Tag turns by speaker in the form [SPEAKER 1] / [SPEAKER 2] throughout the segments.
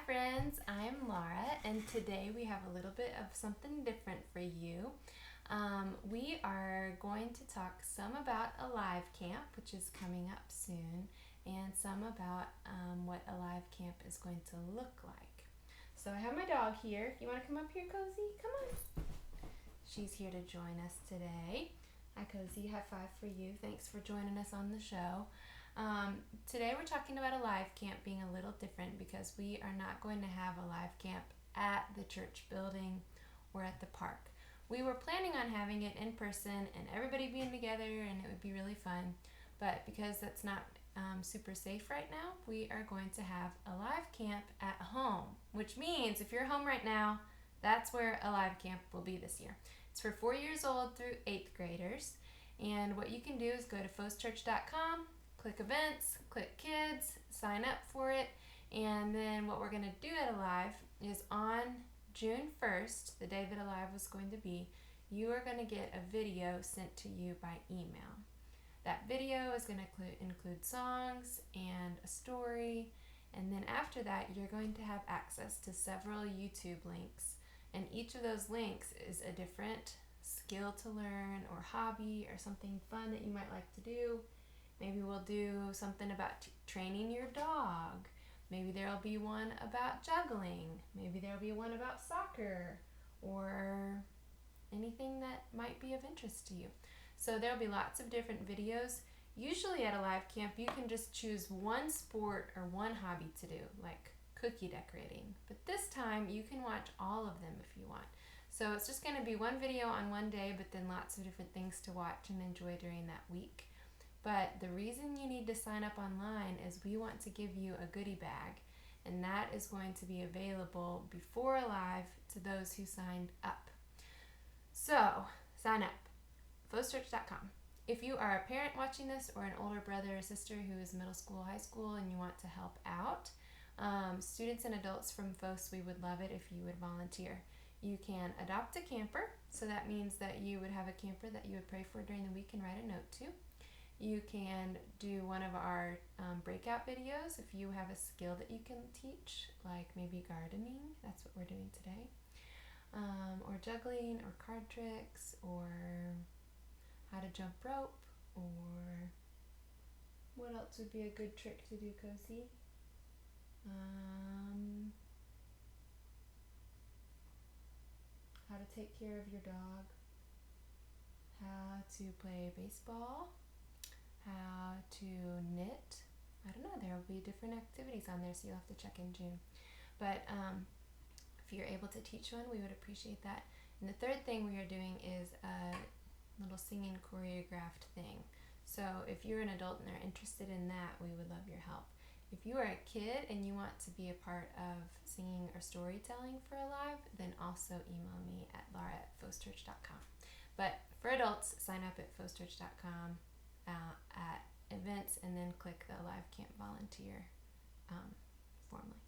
[SPEAKER 1] friends, I'm Laura, and today we have a little bit of something different for you. We are going to talk some about Alive Camp, which is coming up soon, and some about what Alive Camp is going to look like. So I have my dog here. If you want to come up here, Cozy, come on. She's here to join us today. Hi, Cozy. High five for you. Thanks for joining us on the show. Today we're talking about Alive Camp being a little different because we are not going to have Alive Camp at the church building or at the park. We were planning on having it in person and everybody being together, and it would be really fun, but because that's not super safe right now, we are going to have Alive Camp at home, which means if you're home right now, that's where Alive Camp will be this year. It's for 4 years old through 8th graders, and what you can do is go to foschurch.com, click events, click kids, sign up for it, and then what we're going to do at Alive is on June 1st, the day that Alive was going to be, you are going to get a video sent to you by email. That video is going to include songs and a story, and then after that you're going to have access to several YouTube links, and each of those links is a different skill to learn or hobby or something fun that you might like to do. Maybe we'll do something about training your dog. Maybe there'll be one about juggling. Maybe there'll be one about soccer or anything that might be of interest to you. So there'll be lots of different videos. Usually at Alive Camp, you can just choose one sport or one hobby to do, like cookie decorating. But this time, you can watch all of them if you want. So it's just going to be one video on one day, but then lots of different things to watch and enjoy during that week. But the reason you need to sign up online is we want to give you a goodie bag, and that is going to be available before Alive to those who signed up. So, sign up, foschurch.com. If you are a parent watching this or an older brother or sister who is middle school, high school, and you want to help out, students and adults from FOS, we would love it if you would volunteer. You can adopt a camper, so that means that you would have a camper that you would pray for during the week and write a note to. You can do one of our breakout videos if you have a skill that you can teach, like maybe gardening, that's what we're doing today, or juggling, or card tricks, or how to jump rope, or what else would be a good trick to do, Cozy? How to take care of your dog, how to play baseball, how to knit. I don't know, there will be different activities on there, so you'll have to check in June. But if you're able to teach one, we would appreciate that. And the third thing we are doing is a little singing choreographed thing. So if you're an adult and are interested in that, we would love your help. If you are a kid and you want to be a part of singing or storytelling for Alive, then also email me at laura@foschurch.com. But for adults, sign up at foschurch.com at events, and then click the Alive Camp volunteer form link.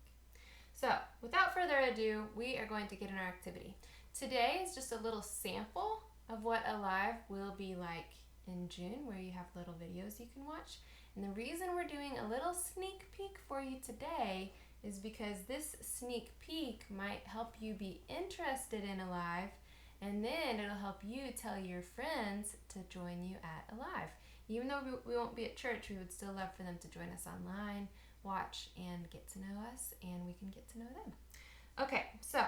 [SPEAKER 1] So without further ado, we are going to get in our activity. Today is just a little sample of what Alive will be like in June, where you have little videos you can watch. And the reason we're doing a little sneak peek for you today is because this sneak peek might help you be interested in Alive, and then it'll help you tell your friends to join you at Alive. Even though we won't be at church, we would still love for them to join us online, watch, and get to know us, and we can get to know them. Okay, so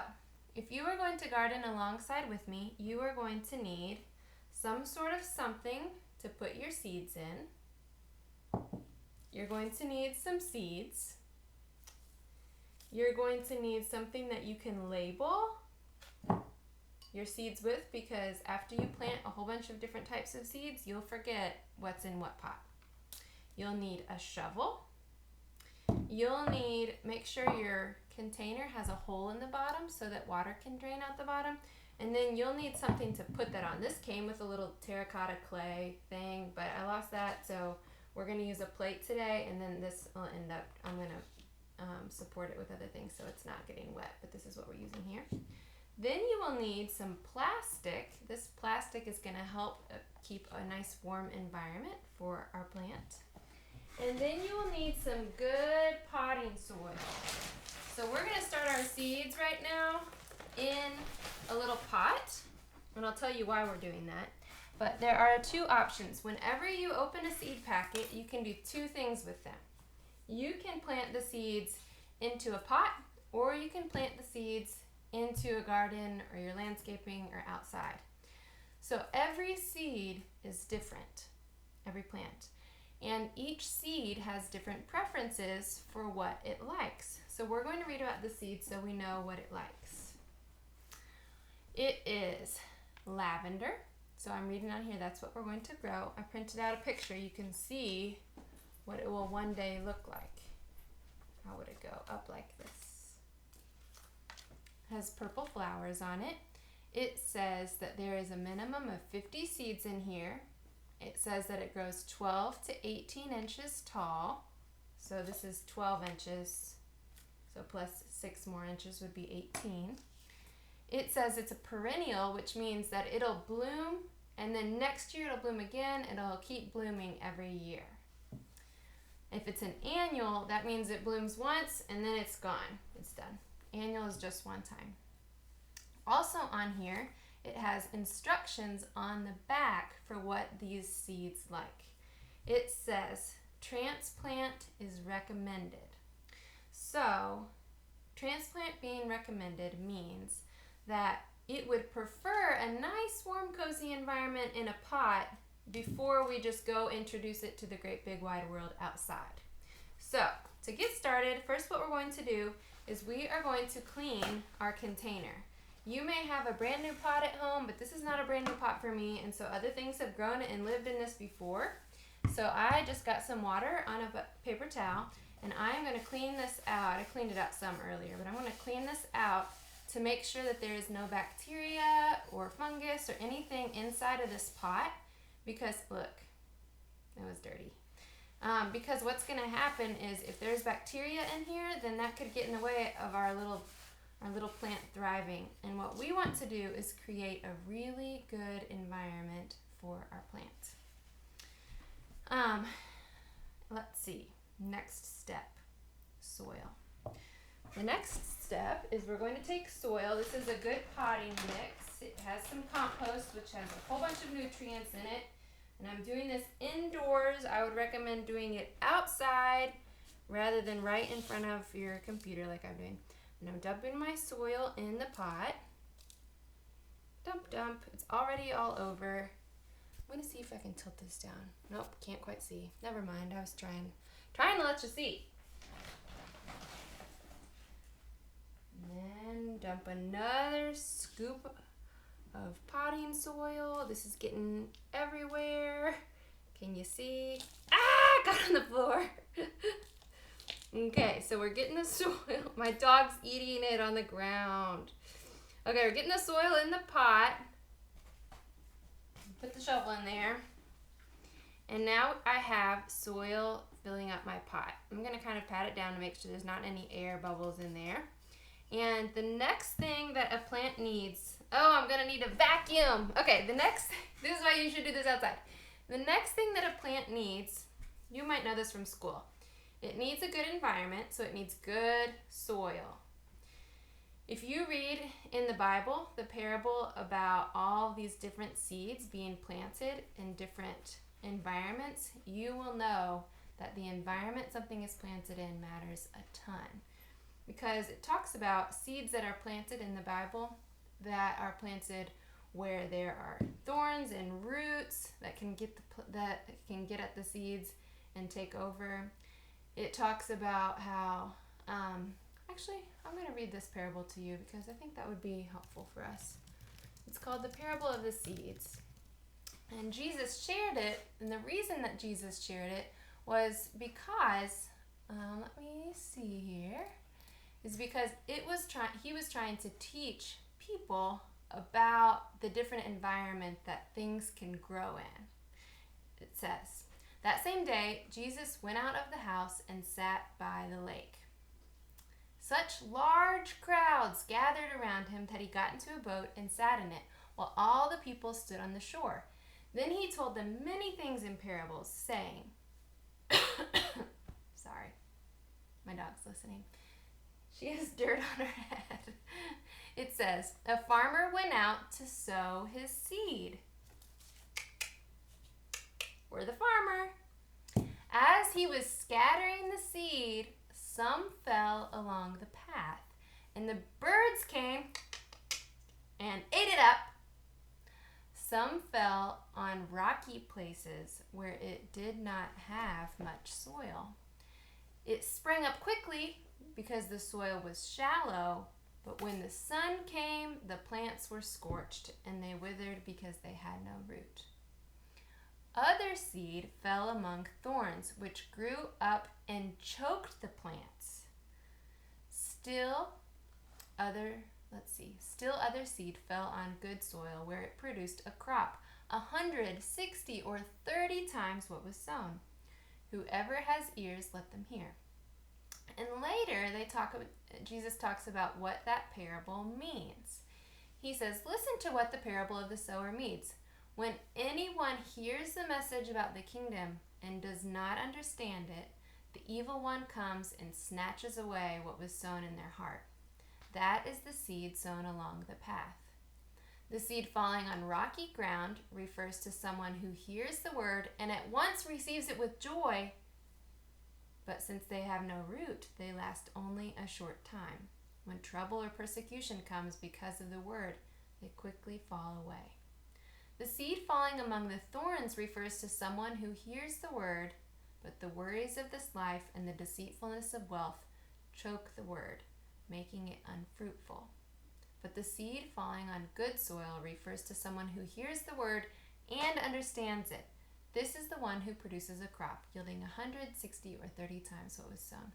[SPEAKER 1] if you are going to garden alongside with me, you are going to need some sort of something to put your seeds in. You're going to need some seeds. You're going to need something that you can label your seeds with, because after you plant a whole bunch of different types of seeds, you'll forget what's in what pot. You'll need a shovel. You'll need, make sure your container has a hole in the bottom so that water can drain out the bottom. And then you'll need something to put that on. This came with a little terracotta clay thing, but I lost that, so we're going to use a plate today, and then this will end up, I'm going to support it with other things so it's not getting wet, but this is what we're using here. Then you will need some plastic. This plastic is going to help keep a nice warm environment for our plant. And then you will need some good potting soil. So we're going to start our seeds right now in a little pot, and I'll tell you why we're doing that. But there are two options. Whenever you open a seed packet, you can do two things with them. You can plant the seeds into a pot, or you can plant the seeds into a garden or your landscaping or outside. So every seed is different, every plant. And each seed has different preferences for what it likes. So we're going to read about the seed so we know what it likes. It is lavender. So I'm reading on here, that's what we're going to grow. I printed out a picture. You can see what it will one day look like. How would it go? Up like this. It has purple flowers on it. It says that there is a minimum of 50 seeds in here. It says that it grows 12 to 18 inches tall. So this is 12 inches. So plus 6 more inches would be 18. It says it's a perennial, which means that it'll bloom, and then next year it'll bloom again, and it'll keep blooming every year. If it's an annual, that means it blooms once, and then it's gone. It's done. Annual is just one time. Also on here, it has instructions on the back for what these seeds like. It says, transplant is recommended. So, transplant being recommended means that it would prefer a nice, warm, cozy environment in a pot before we just go introduce it to the great big wide world outside. So, to get started, first what we're going to do is we are going to clean our container. You may have a brand new pot at home, but this is not a brand new pot for me, and so other things have grown and lived in this before. So I just got some water on a paper towel, and I'm going to clean this out. I cleaned it out some earlier, but I'm going to clean this out to make sure that there is no bacteria or fungus or anything inside of this pot, because look, it was dirty. Because what's going to happen is if there's bacteria in here, then that could get in the way of our little plant thriving. And what we want to do is create a really good environment for our plant. Let's see, next step, soil. The next step is we're going to take soil. This is a good potting mix. It has some compost, which has a whole bunch of nutrients in it. And I'm doing this indoors. I would recommend doing it outside rather than right in front of your computer like I'm doing. And I'm dumping my soil in the pot. Dump, dump. It's already all over. I'm going to see if I can tilt this down. Nope, can't quite see. Never mind, I was trying to let you see. And then dump another scoop of potting soil. This is getting everywhere. Can you see? Ah, got on the floor. Okay, so we're getting the soil. My dog's eating it on the ground. Okay, we're getting the soil in the pot. Put the shovel in there. And now I have soil filling up my pot. I'm going to kind of pat it down to make sure there's not any air bubbles in there. And the next thing that a plant needs, I'm going to need a vacuum. Okay, this is why you should do this outside. The next thing that a plant needs, you might know this from school. It needs a good environment, so it needs good soil. If you read in the Bible the parable about all these different seeds being planted in different environments, you will know that the environment something is planted in matters a ton. Because it talks about seeds that are planted in the Bible that are planted where there are thorns and roots that can get at the seeds and take over. It talks about how, actually, I'm going to read this parable to you because I think that would be helpful for us. It's called the parable of the seeds. And Jesus shared it, and the reason that Jesus shared it was because, let me see here, is because he was trying to teach people about the different environment that things can grow in. It says, that same day, Jesus went out of the house and sat by the lake. Such large crowds gathered around him that he got into a boat and sat in it, while all the people stood on the shore. Then he told them many things in parables, saying, sorry, my dog's listening. She has dirt on her head. It says, a farmer went out to sow his seed. We're the farmer. As he was scattering the seed, some fell along the path, and the birds came and ate it up. Some fell on rocky places where it did not have much soil. It sprang up quickly because the soil was shallow, but when the sun came, the plants were scorched and they withered because they had no root. Other seed fell among thorns, which grew up and choked the plants. Still other seed fell on good soil where it produced a crop, 160 or 30 times what was sown. Whoever has ears, let them hear. And later Jesus talks about what that parable means. He says, listen to what the parable of the sower means. When anyone hears the message about the kingdom and does not understand it, the evil one comes and snatches away what was sown in their heart. That is the seed sown along the path. The seed falling on rocky ground refers to someone who hears the word and at once receives it with joy, but since they have no root, they last only a short time. When trouble or persecution comes because of the word, they quickly fall away. The seed falling among the thorns refers to someone who hears the word, but the worries of this life and the deceitfulness of wealth choke the word, making it unfruitful. But the seed falling on good soil refers to someone who hears the word and understands it. This is the one who produces a crop, yielding 160 or 30 times what was sown.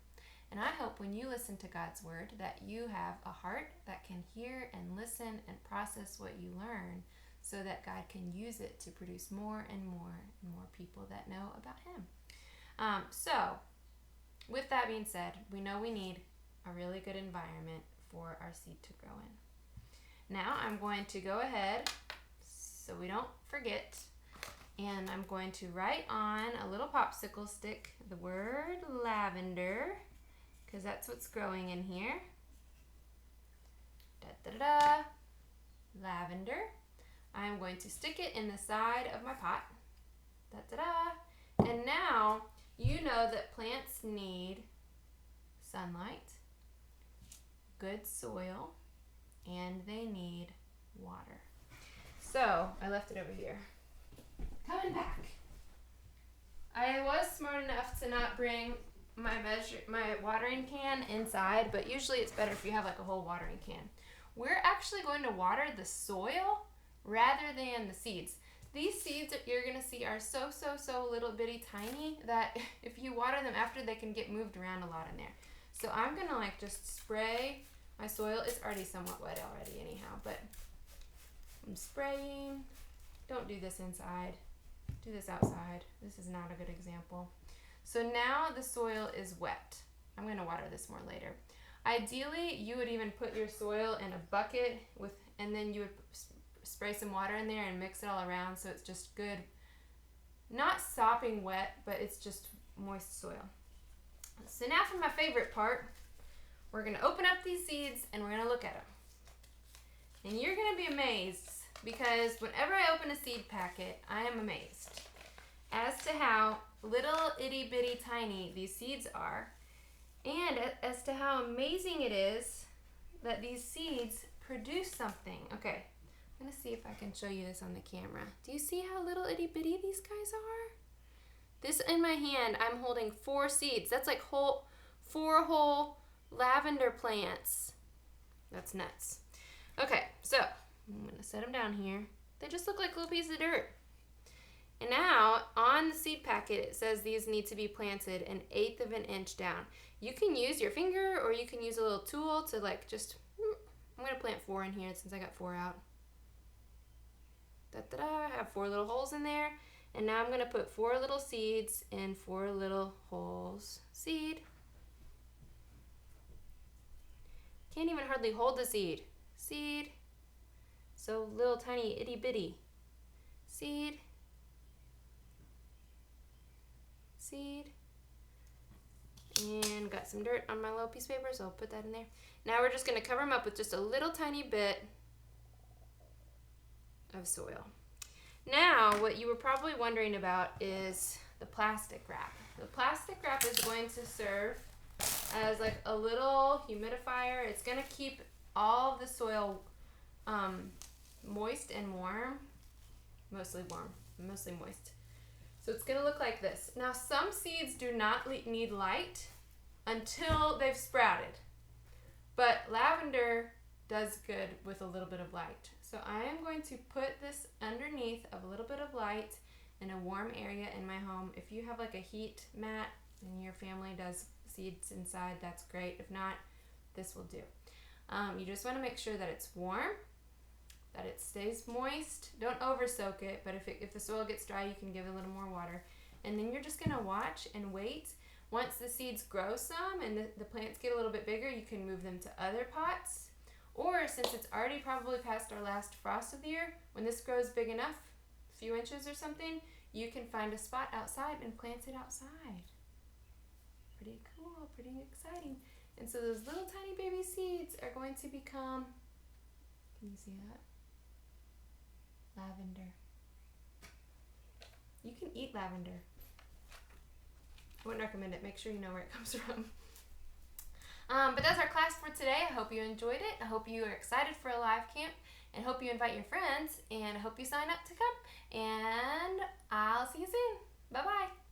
[SPEAKER 1] And I hope when you listen to God's word that you have a heart that can hear and listen and process what you learn, so that God can use it to produce more and more and more people that know about him. So, with that being said, we know we need a really good environment for our seed to grow in. Now I'm going to go ahead, so we don't forget, and I'm going to write on a little popsicle stick the word lavender, because that's what's growing in here. Da-da-da-da. Lavender. I'm going to stick it in the side of my pot. Da-da-da. And now you know that plants need sunlight, good soil, and they need water. So I left it over here. Coming back. I was smart enough to not bring my watering can inside, but usually it's better if you have like a whole watering can. We're actually going to water the soil rather than the seeds. These seeds that you're going to see are so little bitty tiny that if you water them after, they can get moved around a lot in there. So I'm going to just spray my soil. It's already somewhat wet already anyhow, but I'm spraying. Don't do this inside. Do this outside. This is not a good example. So now the soil is wet. I'm going to water this more later. Ideally, you would even put your soil in a bucket and then you would spray some water in there and mix it all around so it's just good, not sopping wet, but it's just moist soil. So now for my favorite part, we're going to open up these seeds and we're going to look at them. And you're going to be amazed, because whenever I open a seed packet, I am amazed as to how little itty bitty tiny these seeds are, and as to how amazing it is that these seeds produce something. Okay, I'm going to see if I can show you this on the camera. Do you see how little itty bitty these guys are? This in my hand, I'm holding 4 seeds. That's like 4 whole lavender plants. That's nuts. Okay, so I'm going to set them down here. They just look like little pieces of dirt. And now, on the seed packet, it says these need to be planted 1/8 of an inch down. You can use your finger, or you can use a little tool to I'm going to plant 4 in here since I got 4 out. Da-da-da, I have 4 little holes in there. And now I'm going to put 4 little seeds in 4 little holes. Seed. Can't even hardly hold the seed. Seed. So little tiny itty bitty. Seed. Seed. And got some dirt on my little piece of paper, so I'll put that in there. Now we're just going to cover them up with just a little tiny bit of soil. Now, what you were probably wondering about is the plastic wrap. The plastic wrap is going to serve as like a little humidifier. It's going to keep all of the soil moist and warm. Mostly moist. So it's going to look like this. Now, some seeds do not need light until they've sprouted, but lavender does good with a little bit of light. So I am going to put this underneath of a little bit of light in a warm area in my home. If you have like a heat mat and your family does seeds inside, that's great. If not, this will do. You just want to make sure that it's warm, that it stays moist. Don't over soak it, but if the soil gets dry, you can give it a little more water. And then you're just going to watch and wait. Once the seeds grow some and the plants get a little bit bigger, you can move them to other pots. Or since it's already probably past our last frost of the year, when this grows big enough, a few inches or something, you can find a spot outside and plant it outside. Pretty cool, pretty exciting. And so those little tiny baby seeds are going to become, can you see that? Lavender. You can eat lavender. I wouldn't recommend it. Make sure you know where it comes from. But that's our class for today. I hope you enjoyed it. I hope you are excited for a live camp, and hope you invite your friends, and I hope you sign up to come. And I'll see you soon. Bye-bye.